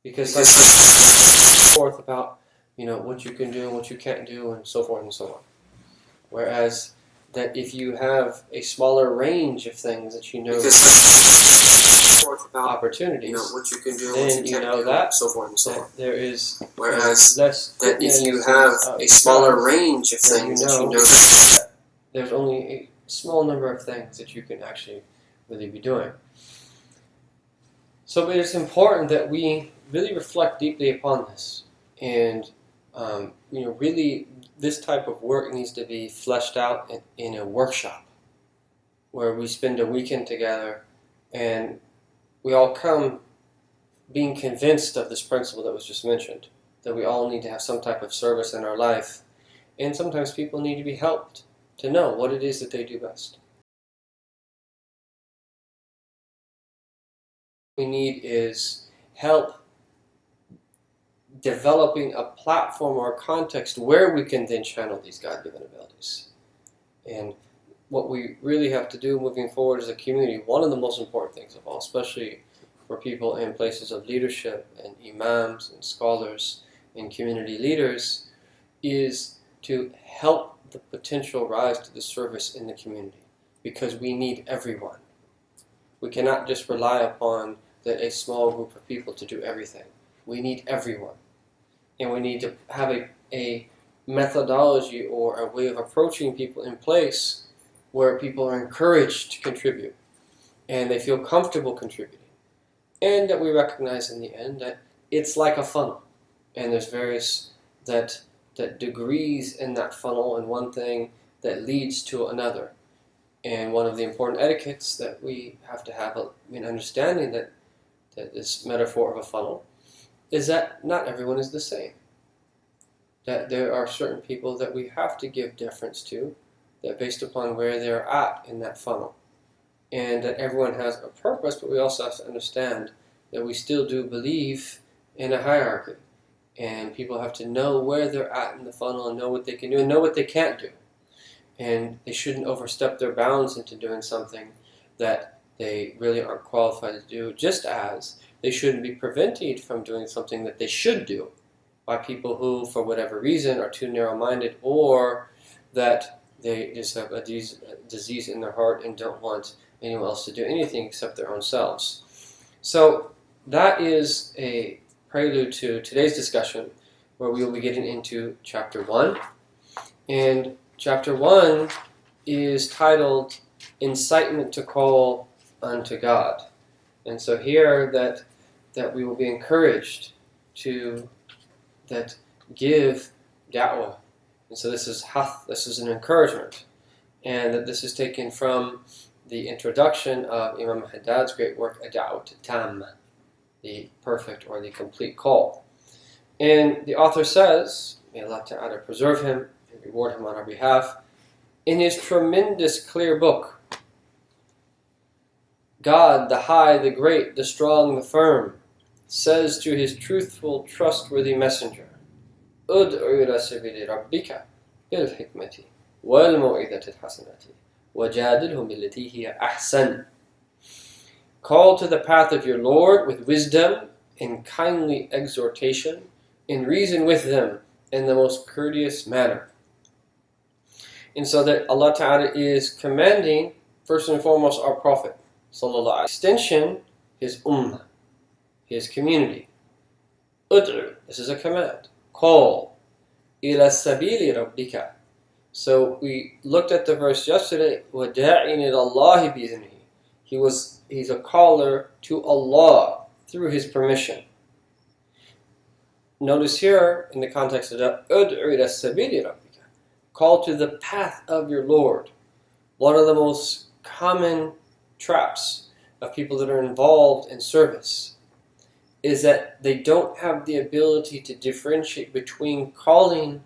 Because sometimes forth about what you can do and what you can't do and so forth and so on. Whereas that if you have a smaller range of things that forth about opportunities, what you can do, then what you can't do, that so forth and so on. there is Whereas less that if you have a smaller range of things that there's only a small number of things that you can actually really be doing. So it is important that we really reflect deeply upon this, and really this type of work needs to be fleshed out in a workshop where we spend a weekend together and we all come being convinced of this principle that was just mentioned, that we all need to have some type of service in our life, and sometimes people need to be helped to know what it is that they do best. What we need is help developing a platform or a context where we can then channel these God-given abilities. And what we really have to do moving forward as a community, one of the most important things of all, especially for people in places of leadership and imams and scholars and community leaders, is to help the potential rise to the service in the community, because we need everyone. We cannot just rely upon a small group of people to do everything. We need everyone. And we need to have a methodology or a way of approaching people in place where people are encouraged to contribute and they feel comfortable contributing. And that we recognize in the end that it's like a funnel. And there's various that degrees in that funnel, and one thing that leads to another. And one of the important etiquettes that we have to have in understanding that this metaphor of a funnel is that not everyone is the same. That there are certain people that we have to give deference to, that based upon where they're at in that funnel. And that everyone has a purpose, but we also have to understand that we still do believe in a hierarchy. And people have to know where they're at in the funnel and know what they can do and know what they can't do. And they shouldn't overstep their bounds into doing something that they really aren't qualified to do, just as they shouldn't be prevented from doing something that they should do by people who, for whatever reason, are too narrow-minded, or that they just have a disease in their heart and don't want anyone else to do anything except their own selves. So that is a prelude to today's discussion, where we will be getting into Chapter 1. And Chapter 1 is titled Incitement to Call unto God. And so here that we will be encouraged to give da'wah. And so this is hath, this is an encouragement. And that this is taken from the introduction of Imam Haddad's great work, Ad-Da'wat Tam, the perfect or the complete call. And the author says, may Allah Ta'ala preserve him and reward him on our behalf, in his tremendous clear book, God, the high, the great, the strong, the firm, says to his truthful, trustworthy messenger, Ud'u ila sabili rabbika bil hikmati wal maw'idati hasanati wajadilhum billati hiya ahsan. Call to the path of your Lord with wisdom and kindly exhortation, and reason with them in the most courteous manner. And so that Allah Ta'ala is commanding, first and foremost, our Prophet, sallallahu extension, his ummah, his community. Ud'u, this is a command. Call. Ila sabili rabbika. So we looked at the verse yesterday, وَدَاعِنِ إِلَى اللَّهِ بِإِذْنِهِ. He's a caller to Allah through his permission. Notice here, in the context of that, Ud'u ila sabili rabbika. Call to the path of your Lord. One of the most common traps of people that are involved in service is that they don't have the ability to differentiate between calling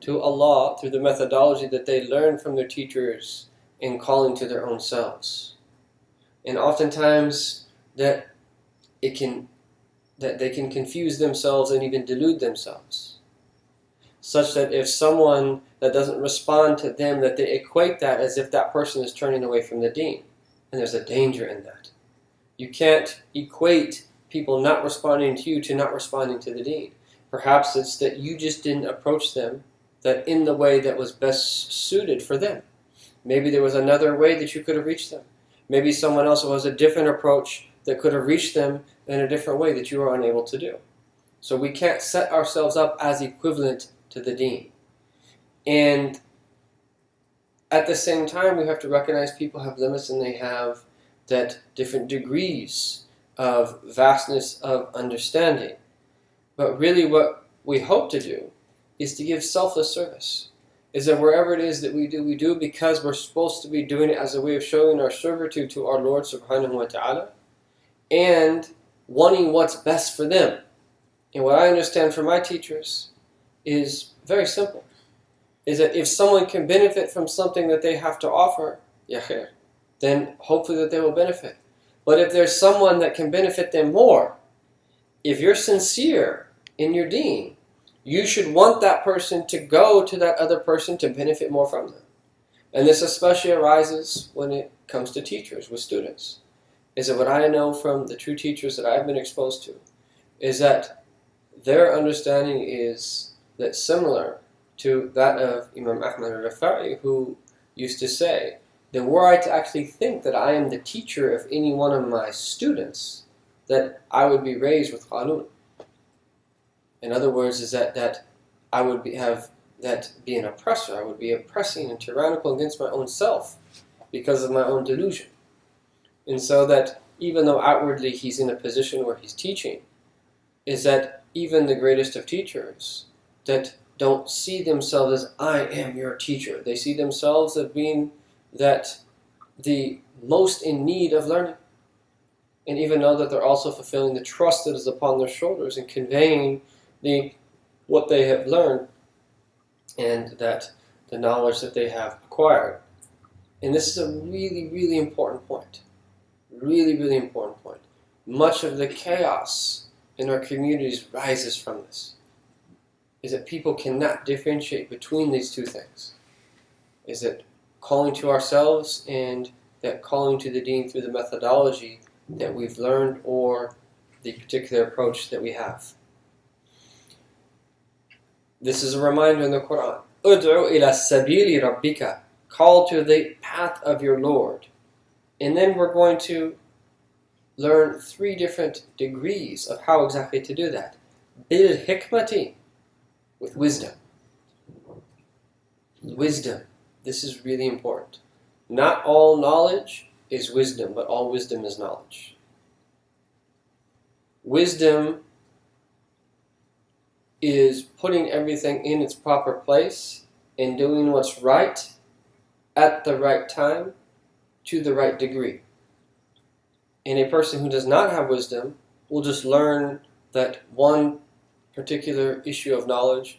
to Allah through the methodology that they learn from their teachers and calling to their own selves. And oftentimes that they can confuse themselves and even delude themselves, such that if someone that doesn't respond to them, that they equate that as if that person is turning away from the deen. And there's a danger in that. You can't equate people not responding to you to not responding to the deen. Perhaps it's that you just didn't approach them that in the way that was best suited for them. Maybe there was another way that you could have reached them. Maybe someone else has a different approach that could have reached them in a different way that you were unable to do. So we can't set ourselves up as equivalent to the deen. And at the same time, we have to recognize people have limits and they have that different degrees of vastness of understanding. But really what we hope to do is to give selfless service. Is that wherever it is that we do it because we're supposed to be doing it as a way of showing our servitude to our Lord subhanahu wa ta'ala and wanting what's best for them. And what I understand from my teachers is very simple. Is that if someone can benefit from something that they have to offer, Yahya, then hopefully that they will benefit. But if there's someone that can benefit them more, if you're sincere in your deen, you should want that person to go to that other person to benefit more from them. And this especially arises when it comes to teachers with students. Is that what I know from the true teachers that I've been exposed to, is that their understanding is that similar to that of Imam Ahmad al-Rafa'i, who used to say that were I to actually think that I am the teacher of any one of my students, that I would be raised with qanun. In other words, is that I would be an oppressor. I would be oppressing and tyrannical against my own self because of my own delusion. And so that even though outwardly he's in a position where he's teaching, is that even the greatest of teachers that don't see themselves as I am your teacher. They see themselves as being that the most in need of learning. And even know that they're also fulfilling the trust that is upon their shoulders and conveying what they have learned and that the knowledge that they have acquired. And this is a really, really important point. Really, really important point. Much of the chaos in our communities rises from this. Is that people cannot differentiate between these two things. Is that calling to ourselves and that calling to the deen through the methodology that we've learned or the particular approach that we have. This is a reminder in the Quran. Ud'u ila sabili rabbika. Call to the path of your Lord. And then we're going to learn 3 different degrees of how exactly to do that. Bil hikmati, with wisdom. Wisdom. This is really important. Not all knowledge is wisdom, but all wisdom is knowledge. Wisdom is putting everything in its proper place and doing what's right at the right time to the right degree. And a person who does not have wisdom will just learn that one particular issue of knowledge,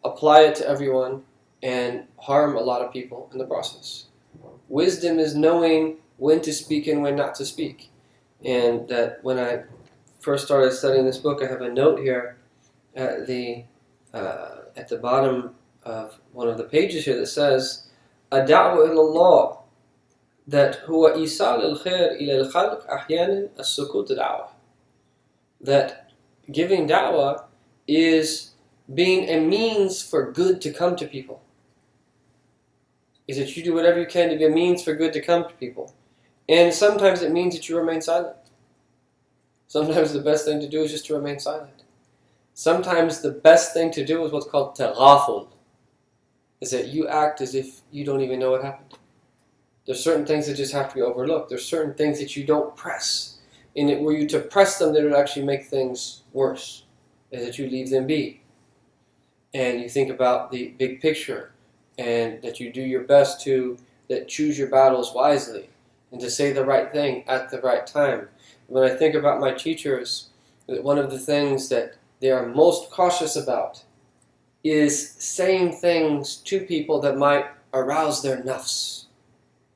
apply it to everyone, and harm a lot of people in the process. Wisdom is knowing when to speak and when not to speak. And that when I first started studying this book, I have a note here at the bottom of one of the pages here that says, "Ad-da'wa ila Allah, that huwa isal al-khair ila al-khalq ahyanan as-sukut da'wa." That giving da'wah is being a means for good to come to people. Is that you do whatever you can to be a means for good to come to people. And sometimes it means that you remain silent. Sometimes the best thing to do is just to remain silent. Sometimes the best thing to do is what's called taghaful. Is that you act as if you don't even know what happened. There's certain things that just have to be overlooked. There's certain things that you don't press. And were you to press them, that would actually make things worse. Is that you leave them be. And you think about the big picture. And that you do your best to choose your battles wisely. And to say the right thing at the right time. When I think about my teachers, one of the things that they are most cautious about is saying things to people that might arouse their nafs.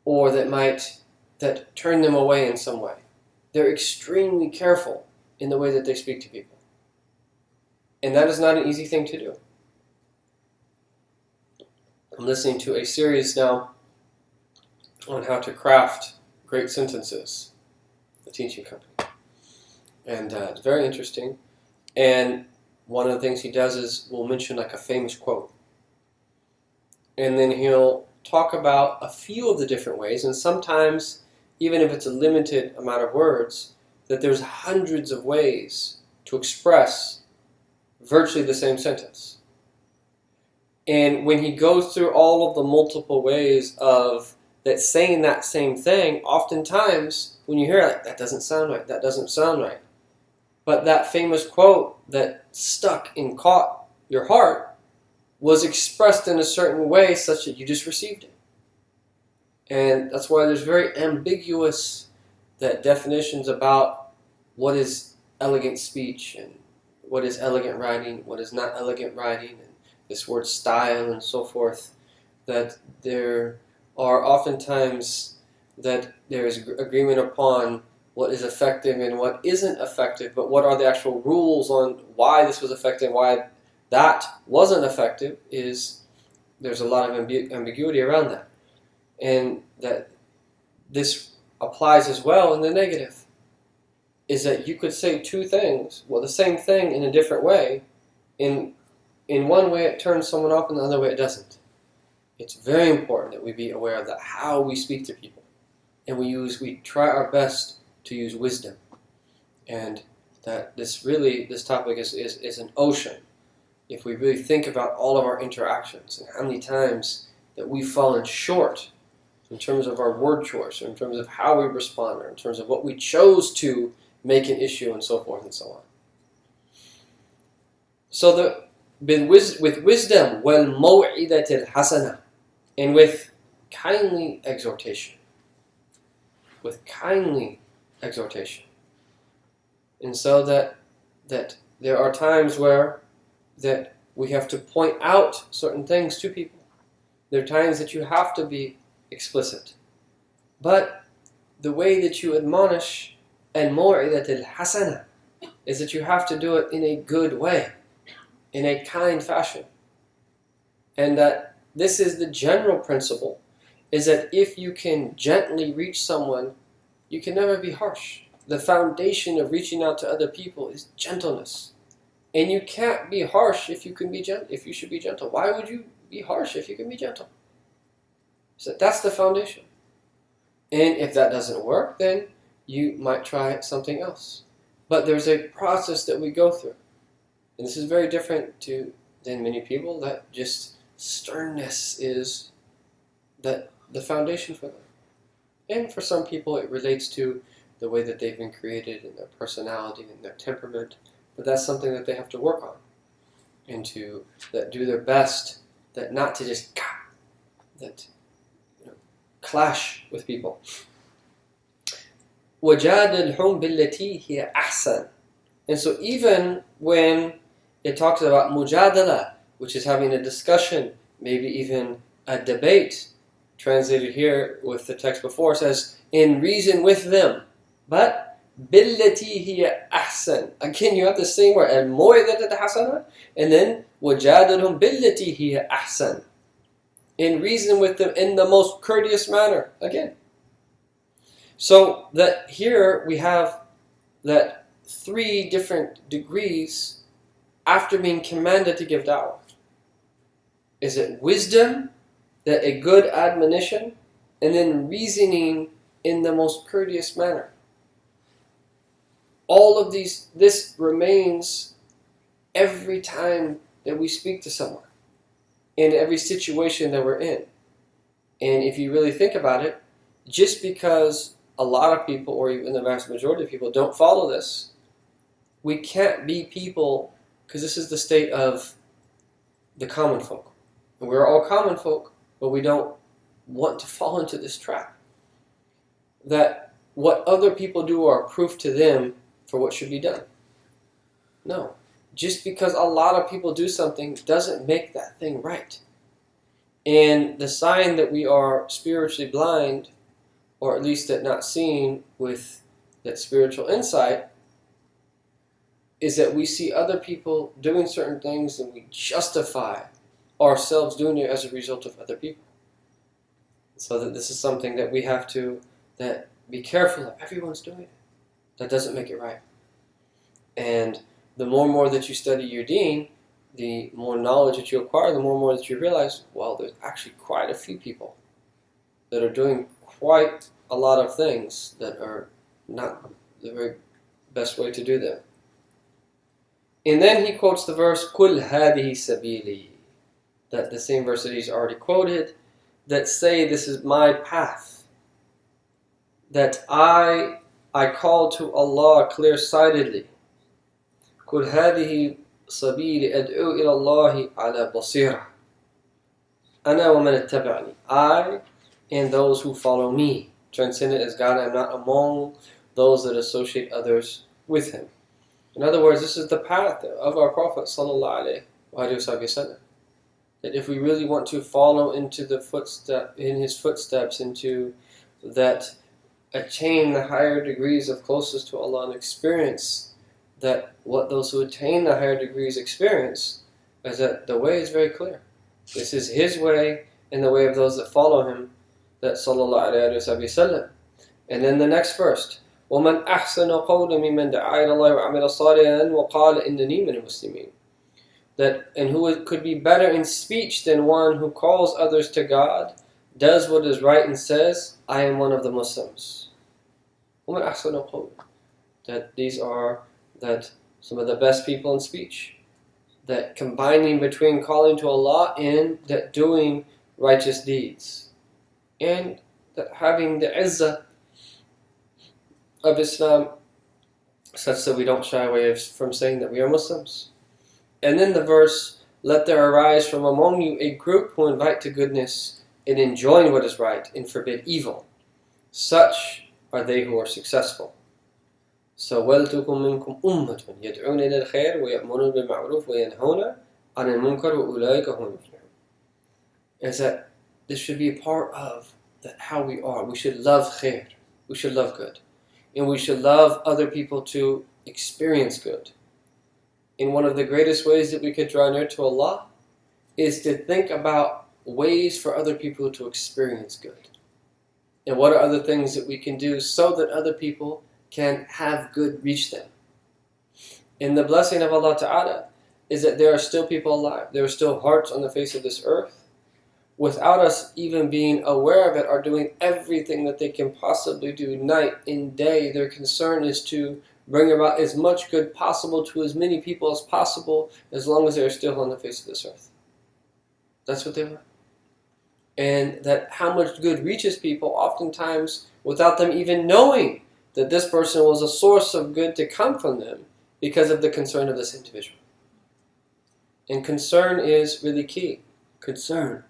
Or that turn them away in some way. They're extremely careful in the way that they speak to people. And that is not an easy thing to do. I'm listening to a series now on how to craft great sentences, the teaching company. And it's very interesting. And one of the things he does is we'll mention like a famous quote. And then he'll talk about a few of the different ways, and sometimes, even if it's a limited amount of words, that there's hundreds of ways to express virtually the same sentence. And when he goes through all of the multiple ways of that saying that same thing, oftentimes when you hear it, that doesn't sound right, that doesn't sound right. But that famous quote that stuck and caught your heart was expressed in a certain way such that you just received it. And that's why there's very ambiguous definitions about what is elegant speech and what is elegant writing, what is not elegant writing, and this word style and so forth, that there are oftentimes that there is agreement upon what is effective and what isn't effective, but what are the actual rules on why this was effective and why that wasn't effective is there's a lot of ambiguity around that. And that this applies as well in the negative, is that you could say two things, well, the same thing in a different way. In one way it turns someone off, and the other way it doesn't. It's very important that we be aware of that, how we speak to people. And we try our best to use wisdom. And that this topic is an ocean. If we really think about all of our interactions and how many times that we've fallen short in terms of our word choice, or in terms of how we respond, or in terms of what we chose to make an issue, and so forth and so on. So with wisdom, وَالْمَوْعِدَةِ الْحَسَنَةِ, and with kindly exhortation. With kindly exhortation. And so that there are times where that we have to point out certain things to people. There are times that you have to be explicit. But the way that you admonish al-maw'idatul hasana is that you have to do it in a good way, in a kind fashion. And that this is the general principle, is that if you can gently reach someone, you can never be harsh. The foundation of reaching out to other people is gentleness. And you can't be harsh if you should be gentle. Why would you be harsh if you can be gentle? So that's the foundation. And if that doesn't work, then you might try something else. But there's a process that we go through. And this is very different than many people, that just sternness is the foundation for them. And for some people it relates to the way that they've been created and their personality and their temperament. But that's something that they have to work on. And to do their best, that not to just clash with people. وَجَادِلْهُمْ بِالَّتِي هِيَ أَحْسَنُ. And so even when it talks about mujadala, which is having a discussion, maybe even a debate, translated here with the text before, says, in reason with them. But بِالَّتِي هِيَ أَحْسَنُ. Again, you have the same word, al-maw'idatul hasana, and then وَجَادِلْهُمْ بِالَّتِي هِيَ أَحْسَنُ. In reason with them in the most courteous manner. Again. So that here we have that 3 different degrees after being commanded to give da'wah. Is it wisdom, that a good admonition, and then reasoning in the most courteous manner. All of this remains every time that we speak to someone, in every situation that we're in. And if you really think about it, just because a lot of people, or even the vast majority of people, don't follow this, we can't be people, because this is the state of the common folk. And we're all common folk, but we don't want to fall into this trap. That what other people do are proof to them for what should be done. No. Just because a lot of people do something doesn't make that thing right. And the sign that we are spiritually blind, or at least that not seeing with that spiritual insight, is that we see other people doing certain things and we justify ourselves doing it as a result of other people. So that this is something that we have to be careful of. Everyone's doing it. That doesn't make it right. And the more and more that you study your deen, the more knowledge that you acquire, the more and more that you realize, well, there's actually quite a few people that are doing quite a lot of things that are not the very best way to do them. And then he quotes the verse, "Kul hadihi sabili," that the same verse that he's already quoted, that say, this is my path, that I call to Allah clear-sightedly. "Kul hadihi sabili ad'u ila Allahi ala basira. Ana wa man ittaba'ani." I and those who follow me. Transcendent as God, I am not among those that associate others with him. In other words, this is the path of our Prophet sallallahu alaihi wasallam. That if we really want to follow into his footsteps, into that attain the higher degrees of closeness to Allah and experience that what those who attain the higher degrees experience, is that the way is very clear. This is his way and the way of those that follow him, that sallallahu alaihi wasallam. And then the next verse, وَمَنْ أَحْسَنُ قَوْلًا مِمَّنْ دَعَا إِلَى اللَّهِ وَعَمِلَ صَالِحًا وَقَالَ إِنَّنِي مِنَ الْمُسْلِمِينَ. That, and who could be better in speech than one who calls others to God, does what is right and says, I am one of the Muslims. وَمَنْ أَحْسَنُ قَوْلًا. That these are that some of the best people in speech. That combining between calling to Allah and that doing righteous deeds. And that having the izzah of Islam such that we don't shy away from saying that we are Muslims. And then the verse, let there arise from among you a group who invite to goodness and enjoin what is right and forbid evil. Such are they who are successful. So, وَلْتُكُمْ مِنْكُمْ أُمَّةٌ يَدْعُونَ إِلَى الْخَيْرِ وَيَأْمُرُونَ بِالْمَعْرُوفِ وَيَنْهَوْنَ عَنِ الْمُنْكَرِ وَأُولَٰئِكَ هُمُ الْمُفْلِحُونَ. Is that this should be a part of that how we are. We should love khair. We should love good. And we should love other people to experience good. And one of the greatest ways that we could draw near to Allah is to think about ways for other people to experience good. And what are other things that we can do so that other people can have good reach them. And the blessing of Allah Ta'ala is that there are still people alive. There are still hearts on the face of this earth, without us even being aware of it, are doing everything that they can possibly do night and day. Their concern is to bring about as much good possible to as many people as possible, as long as they are still on the face of this earth. That's what they want. And that how much good reaches people, oftentimes without them even knowing that this person was a source of good to come from them, because of the concern of this individual. And concern is really key. Concern.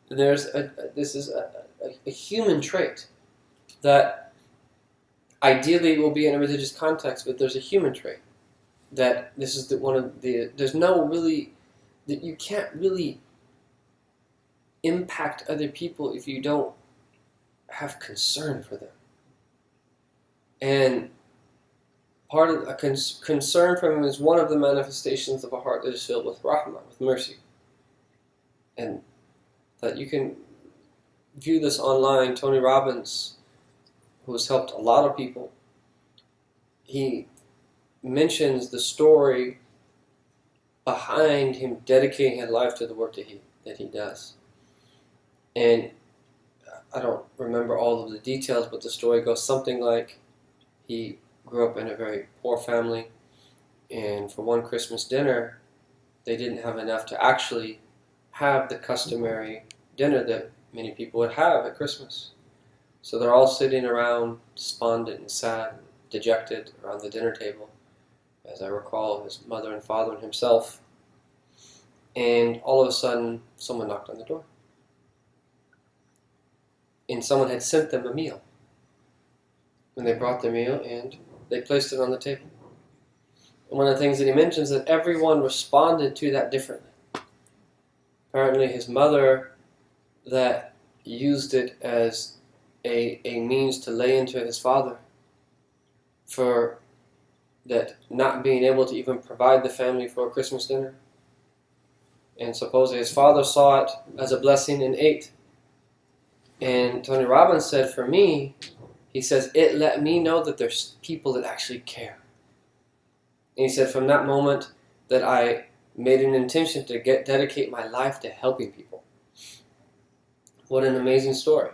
This is a human trait that ideally will be in a religious context, but there's a human trait that this is there's no really, that you can't really impact other people if you don't have concern for them. And part of a concern for him is one of the manifestations of a heart that is filled with rahmah, with mercy. And that you can view this online. Tony Robbins, who has helped a lot of people, he mentions the story behind him dedicating his life to the work that he does. And I don't remember all of the details, but the story goes something like he grew up in a very poor family, and for one Christmas dinner, they didn't have enough to actually have the customary dinner that many people would have at Christmas. So they're all sitting around, despondent and sad, and dejected around the dinner table, as I recall, his mother and father and himself. And all of a sudden, someone knocked on the door. And someone had sent them a meal. And they brought the meal and they placed it on the table. And one of the things that he mentions is that everyone responded to that differently. Apparently his mother, that used it as a means to lay into his father for that not being able to even provide the family for a Christmas dinner. And supposedly his father saw it as a blessing and ate. And Tony Robbins said, for me, he says, it let me know that there's people that actually care. he said, from that moment that I made an intention to dedicate my life to helping people. What an amazing story.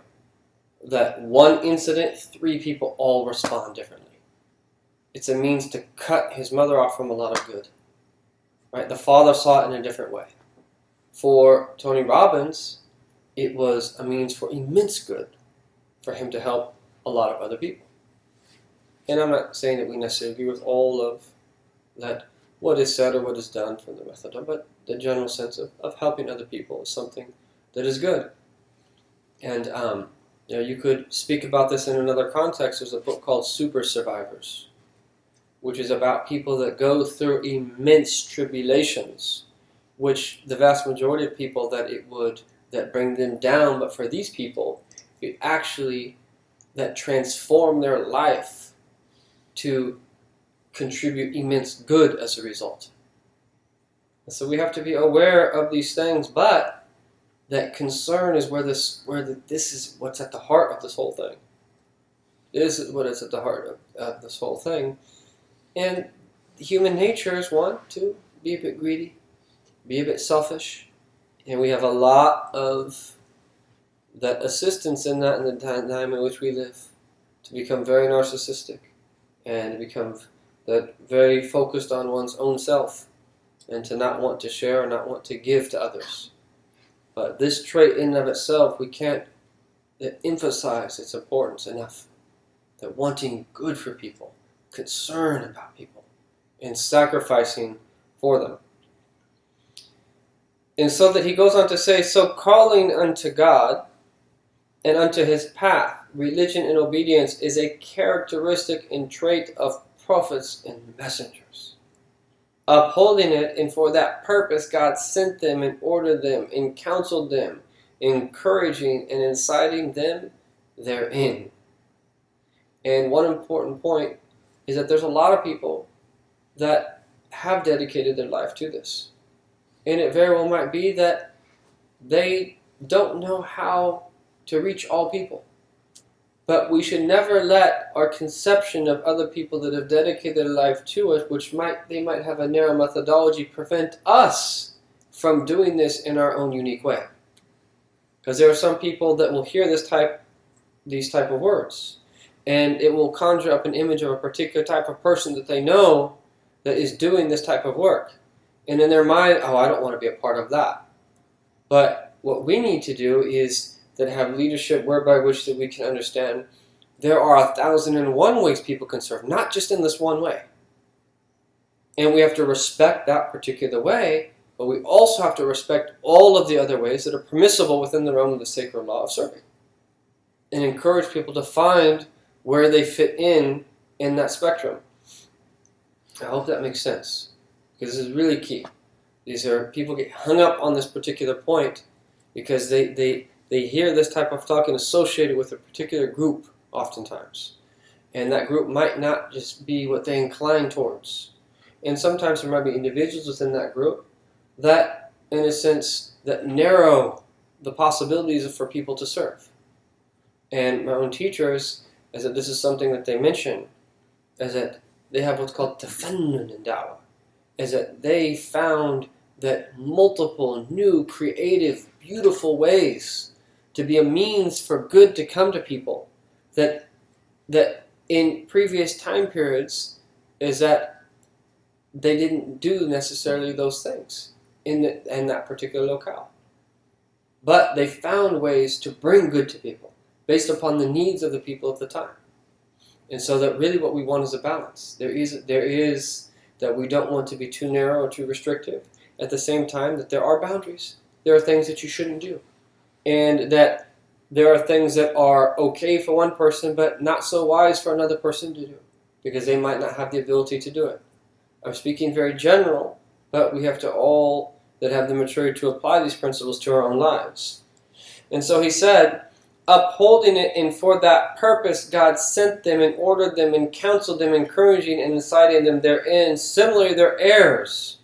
That one incident, 3 people all respond differently. It's a means to cut his mother off from a lot of good. Right? The father saw it in a different way. For Tony Robbins, it was a means for immense good for him to help a lot of other people. And I'm not saying that we necessarily agree with all of that, what is said or what is done from the method, but the general sense of helping other people is something that is good. And you could speak about this in another context. There's a book called Super Survivors, which is about people that go through immense tribulations, which the vast majority of people that bring them down, but for these people, it actually that transform their life to contribute immense good as a result. And so we have to be aware of these things, but that concern is this is what's at the heart of this whole thing. This is what is at the heart of this whole thing. And human nature is one to be a bit greedy, be a bit selfish, and we have a lot of that assistance in that in the time in which we live, to become very narcissistic and become very focused on one's own self and to not want to share or not want to give to others. But this trait in and of itself, we can't emphasize its importance enough. That wanting good for people, concern about people, and sacrificing for them. And so that he goes on to say, so calling unto God and unto his path, religion and obedience is a characteristic and trait of prophets and messengers. Upholding it, and for that purpose God sent them and ordered them and counseled them, encouraging and inciting them therein. And one important point is that there's a lot of people that have dedicated their life to this. And it very well might be that they don't know how to reach all people. But we should never let our conception of other people that have dedicated their life to us, they might have a narrow methodology, prevent us from doing this in our own unique way. Because there are some people that will hear these type of words, and it will conjure up an image of a particular type of person that they know that is doing this type of work. And in their mind, I don't want to be a part of that. But what we need to do is that have leadership whereby which that we can understand there are 1,001 ways people can serve, not just in this one way. And we have to respect that particular way, but we also have to respect all of the other ways that are permissible within the realm of the sacred law of serving. And encourage people to find where they fit in that spectrum. I hope that makes sense, because this is really key. People get hung up on this particular point because they hear this type of talk and associate it with a particular group oftentimes. And that group might not just be what they incline towards. And sometimes there might be individuals within that group that, in a sense, that narrow the possibilities for people to serve. And my own teachers, as that this is something that they mention, is that they have what's called tafannun in da'wah, is that they found that multiple new, creative, beautiful ways to be a means for good to come to people that in previous time periods is that they didn't do necessarily those things in that particular locale. But they found ways to bring good to people based upon the needs of the people at the time. And so that really what we want is a balance. There is that we don't want to be too narrow or too restrictive. At the same time that there are boundaries. There are things that you shouldn't do. And that there are things that are okay for one person but not so wise for another person to do because they might not have the ability to do it. I'm speaking very general, but we have to all that have the maturity to apply these principles to our own lives. And so he said, upholding it, and for that purpose God sent them and ordered them and counseled them, encouraging and inciting them therein. Similarly, their heirs,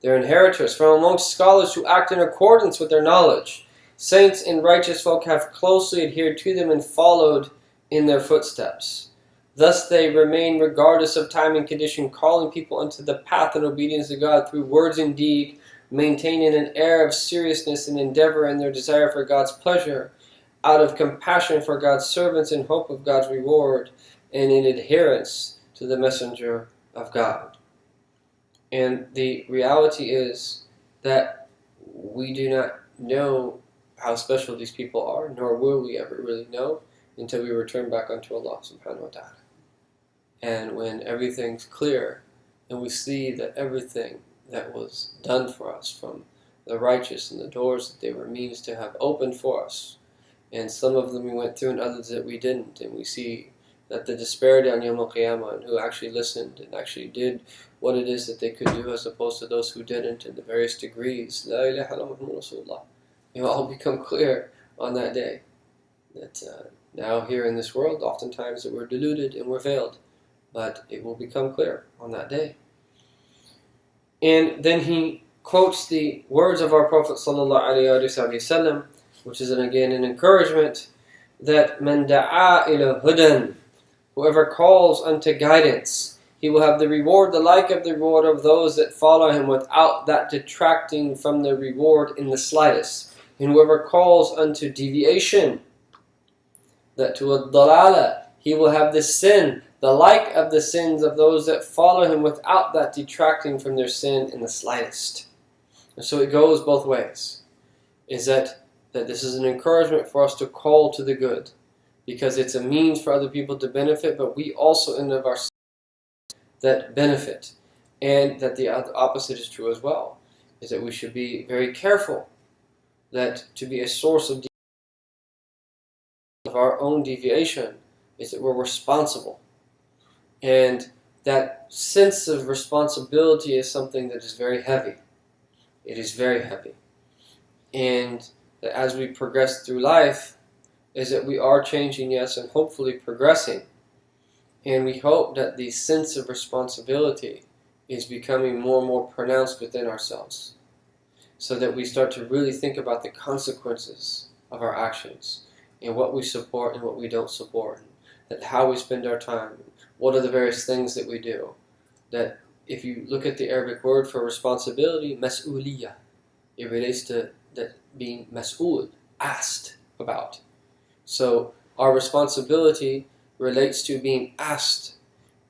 their inheritors, from amongst scholars who act in accordance with their knowledge. Saints and righteous folk have closely adhered to them and followed in their footsteps. Thus they remain regardless of time and condition, calling people unto the path and obedience to God through words and deed, maintaining an air of seriousness and endeavor in their desire for God's pleasure, out of compassion for God's servants and hope of God's reward, and in adherence to the messenger of God. And the reality is that we do not know how special these people are, nor will we ever really know until we return back unto Allah subhanahu wa ta'ala. And when everything's clear and we see that everything that was done for us from the righteous and the doors that they were means to have opened for us, and some of them we went through and others that we didn't, and we see that the disparity on Yawm al-Qiyamah, and who actually listened and actually did what it is that they could do as opposed to those who didn't, in the various degrees, La ilaha illallah Muhammadur Rasulullah, it will all become clear on that day. That now here in this world, oftentimes that we're deluded and we're veiled, but it will become clear on that day. And then he quotes the words of our Prophet ﷺ, which is again an encouragement, that man da'a ila hudan, whoever calls unto guidance, he will have the reward, the like of the reward of those that follow him, without that detracting from the reward in the slightest. And whoever calls unto deviation, that to a dalala, he will have the sin, the like of the sins of those that follow him, without that detracting from their sin in the slightest. And so it goes both ways. Is that this is an encouragement for us to call to the good, because it's a means for other people to benefit, but we also in and of ourselves that benefit. And that the opposite is true as well, is that we should be very careful that to be a source of our own deviation is that we're responsible. And that sense of responsibility is something that is very heavy. It is very heavy. And that as we progress through life, is that we are changing, yes, and hopefully progressing. And we hope that the sense of responsibility is becoming more and more pronounced within ourselves, so that we start to really think about the consequences of our actions, and what we support and what we don't support, that how we spend our time, what are the various things that we do. That if you look at the Arabic word for responsibility, mas'uliyah, it relates to that being mas'ul, asked about. So our responsibility relates to being asked,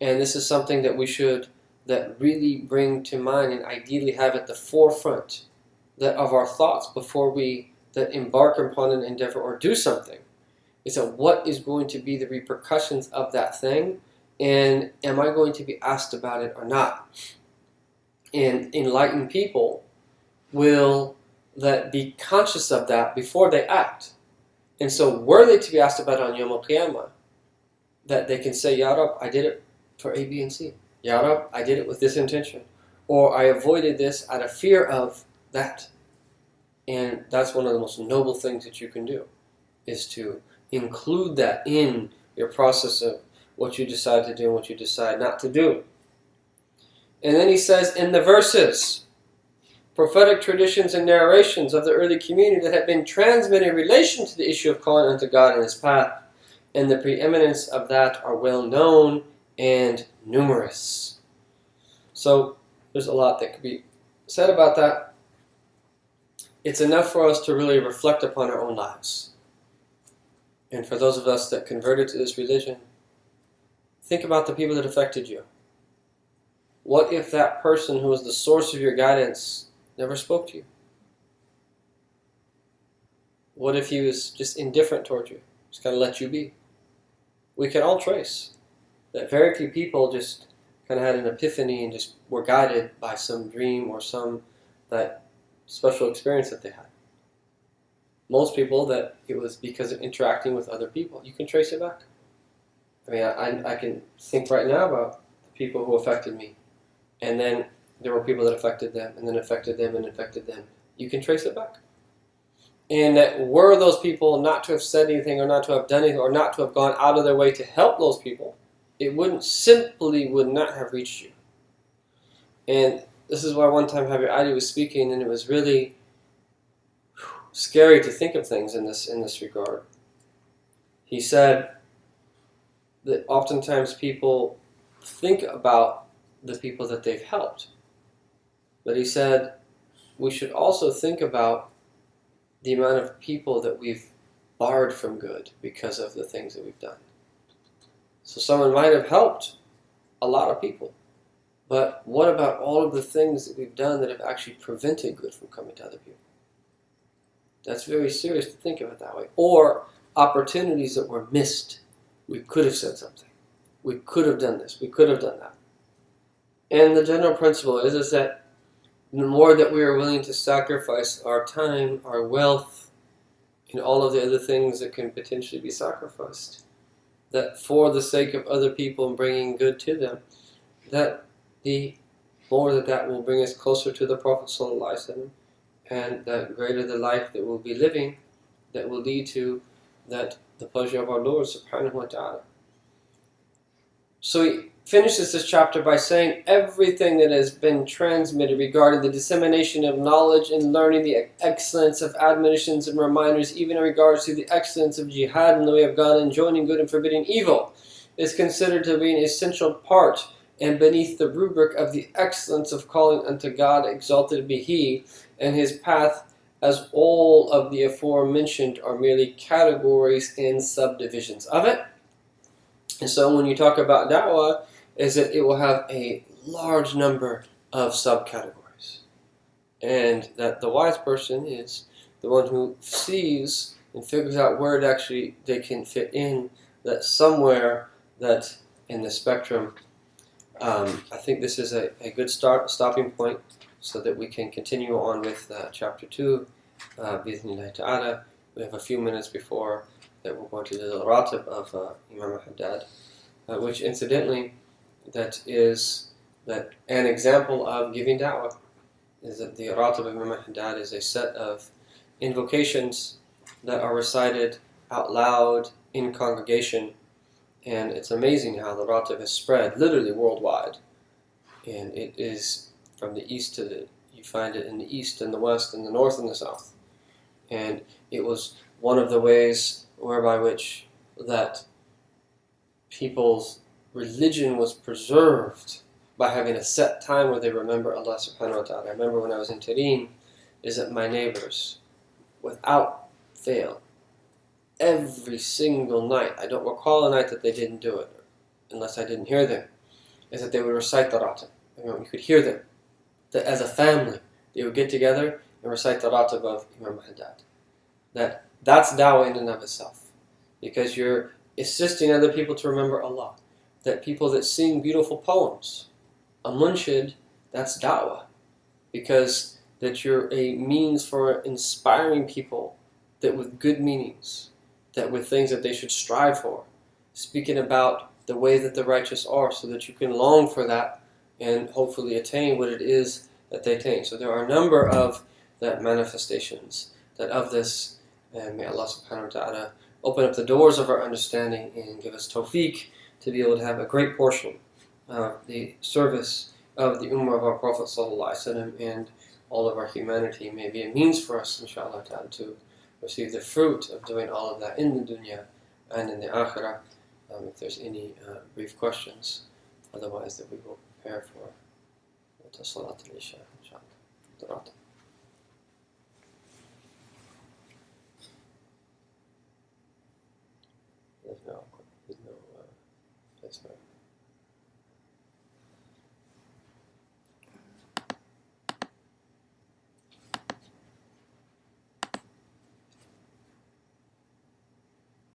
and this is something that we should really bring to mind and ideally have at the forefront of our thoughts before we embark upon an endeavor or do something. Is that what is going to be the repercussions of that thing, and am I going to be asked about it or not? And enlightened people will be conscious of that before they act. And so were they to be asked about it on Yawm al-Qiyamah, that they can say, Ya Rab, I did it for A, B, and C. Ya Rab, I did it with this intention. Or I avoided this out of fear of that. And that's one of the most noble things that you can do, is to include that in your process of what you decide to do and what you decide not to do. And then he says in the verses, prophetic traditions and narrations of the early community that have been transmitted in relation to the issue of calling unto God in His path, and the preeminence of that are well known and numerous. So there's a lot that could be said about that. It's enough for us to really reflect upon our own lives. And for those of us that converted to this religion, think about the people that affected you. What if that person who was the source of your guidance never spoke to you? What if he was just indifferent towards you? Just kind of let you be? We can all trace that very few people just kind of had an epiphany and just were guided by some dream or some that special experience that they had. Most people that it was because of interacting with other people. You can trace it back. I mean, I can think right now about the people who affected me. And then there were people that affected them, and then affected them, and affected them. You can trace it back. And that were those people not to have said anything, or not to have done anything, or not to have gone out of their way to help those people, it would not have reached you. And this is why one time Habib Ali was speaking, and it was really scary to think of things in this regard. He said that oftentimes people think about the people that they've helped. But he said we should also think about the amount of people that we've barred from good because of the things that we've done. So someone might have helped a lot of people, but what about all of the things that we've done that have actually prevented good from coming to other people? That's very serious to think of it that way. Or opportunities that were missed. We could have said something. We could have done this. We could have done that. And the general principle is that the more that we are willing to sacrifice our time, our wealth, and all of the other things that can potentially be sacrificed, that for the sake of other people and bringing good to them, that the more that will bring us closer to the Prophet ﷺ, and that greater the life that we'll be living, that will lead to that the pleasure of our Lord subhanahu wa ta'ala. So he finishes this chapter by saying everything that has been transmitted regarding the dissemination of knowledge and learning, the excellence of admonitions and reminders, even in regards to the excellence of jihad in the way of God and joining good and forbidding evil, is considered to be an essential part and beneath the rubric of the excellence of calling unto God, exalted be He, and His path, as all of the aforementioned are merely categories and subdivisions of it. And so when you talk about da'wah, is that it will have a large number of subcategories. And that the wise person is the one who sees and figures out where it actually they can fit in, that somewhere that in the spectrum. I think this is a good stopping point so that we can continue on with chapter 2. Bismillah ta'ala. We have a few minutes before that we're going to do the ratib of Imam Haddad, which incidentally, that is that an example of giving da'wah is that the ratib of Imam Haddad is a set of invocations that are recited out loud in congregation. And it's amazing how the ratib has spread literally worldwide. And it is from the east to the, you find it in the east and the west and the north and the south. And it was one of the ways whereby which that people's religion was preserved by having a set time where they remember Allah subhanahu wa ta'ala. I remember when I was in Turin, is that my neighbors, without fail, every single night, I don't recall a night that they didn't do it, unless I didn't hear them, is that they would recite the ratib. You could hear them. That as a family, they would get together and recite the ratib of Imam Haddad. That's da'wah in and of itself. Because you're assisting other people to remember Allah. That people that sing beautiful poems, a munshid, that's da'wah. Because that you're a means for inspiring people that with good meanings, that with things that they should strive for, speaking about the way that the righteous are so that you can long for that and hopefully attain what it is that they attain. So there are a number of that manifestations that of this, and may Allah subhanahu wa ta'ala open up the doors of our understanding and give us tawfiq to be able to have a great portion of the service of the ummah of our Prophet sallallahu alaihi wasallam, and all of our humanity may be a means for us, inshallah ta'ala, to receive the fruit of doing all of that in the dunya and in the akhirah. If there's any brief questions, otherwise that we will prepare for Salat al-Isha, inshallah. There's no place for